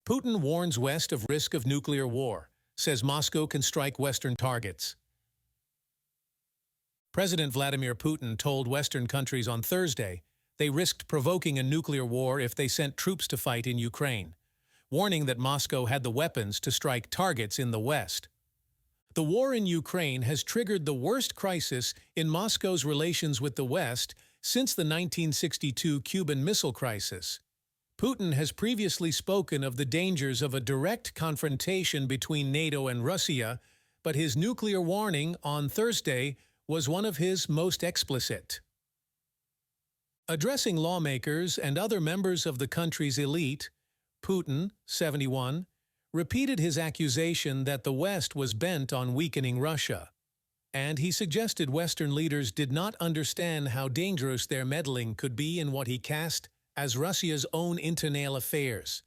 Putin warns West of risk of nuclear war, says Moscow can strike Western targets. President Vladimir Putin told Western countries on Thursday they risked provoking a nuclear war if they sent troops to fight in Ukraine, warning that Moscow had the weapons to strike targets in the West. The war in Ukraine has triggered the worst crisis in Moscow's relations with the West since the 1962 Cuban Missile Crisis. Putin has previously spoken of the dangers of a direct confrontation between NATO and Russia, but his nuclear warning on Thursday was one of his most explicit. Addressing lawmakers and other members of the country's elite, Putin, 71, repeated his accusation that the West was bent on weakening Russia, and he suggested Western leaders did not understand how dangerous their meddling could be in what he cast as Russia's own internal affairs.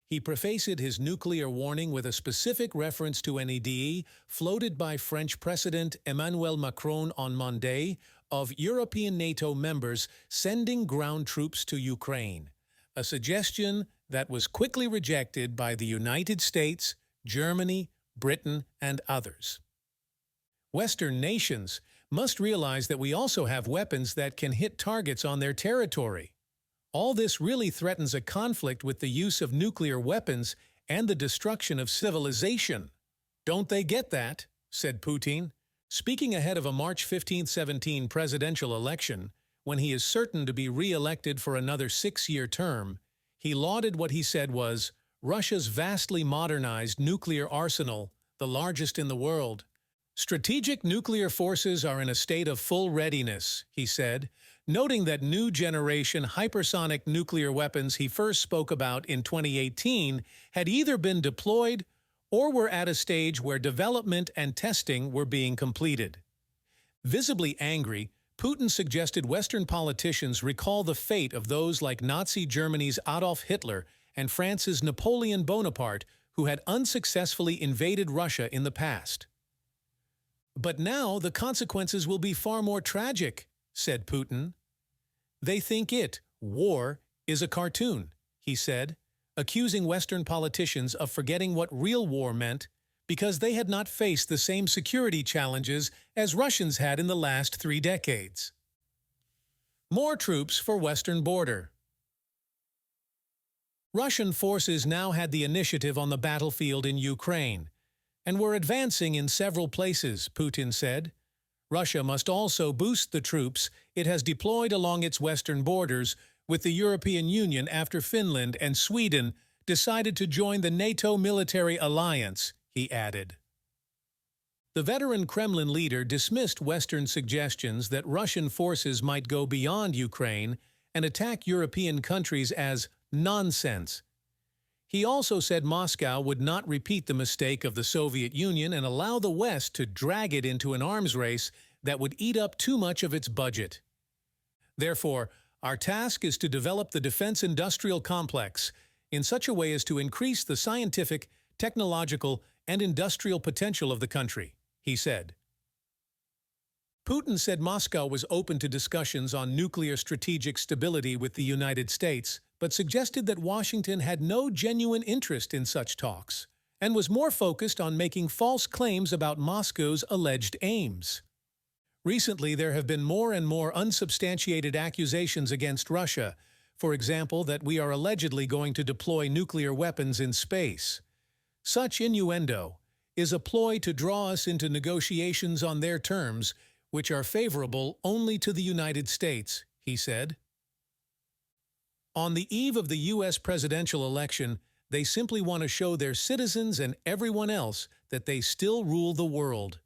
He prefaced his nuclear warning with a specific reference to an idea floated by French President Emmanuel Macron on Monday of European NATO members sending ground troops to Ukraine, a suggestion that was quickly rejected by the United States, Germany, Britain, and others. Western nations must realize that we also have weapons that can hit targets on their territory. All this really threatens a conflict with the use of nuclear weapons and the destruction of civilization. Don't they get that? Said Putin, speaking ahead of a March 15, 17 presidential election, when he is certain to be re-elected for another 6-year term. He lauded what he said was Russia's vastly modernized nuclear arsenal, the largest in the world. Strategic nuclear forces are in a state of full readiness, he said, noting that new generation hypersonic nuclear weapons he first spoke about in 2018 had either been deployed or were at a stage where development and testing were being completed. Visibly angry, Putin suggested Western politicians recall the fate of those like Nazi Germany's Adolf Hitler and France's Napoleon Bonaparte, who had unsuccessfully invaded Russia in the past. But now the consequences will be far more tragic, said Putin. They think war, is a cartoon, he said, accusing Western politicians of forgetting what real war meant because they had not faced the same security challenges as Russians had in the last 3 decades. More troops for Western border. Russian forces now had the initiative on the battlefield in Ukraine, and were advancing in several places, Putin said. Russia must also boost the troops it has deployed along its western borders with the European Union after Finland and Sweden decided to join the NATO military alliance, he added. The veteran Kremlin leader dismissed Western suggestions that Russian forces might go beyond Ukraine and attack European countries as nonsense. He also said Moscow would not repeat the mistake of the Soviet Union and allow the West to drag it into an arms race that would eat up too much of its budget. Therefore, our task is to develop the defense industrial complex in such a way as to increase the scientific, technological, and industrial potential of the country, he said. Putin said Moscow was open to discussions on nuclear strategic stability with the United States, but suggested that Washington had no genuine interest in such talks and was more focused on making false claims about Moscow's alleged aims. Recently, there have been more and more unsubstantiated accusations against Russia, for example, that we are allegedly going to deploy nuclear weapons in space. Such innuendo is a ploy to draw us into negotiations on their terms, which are favorable only to the United States, he said. On the eve of the U.S. presidential election, they simply want to show their citizens and everyone else that they still rule the world.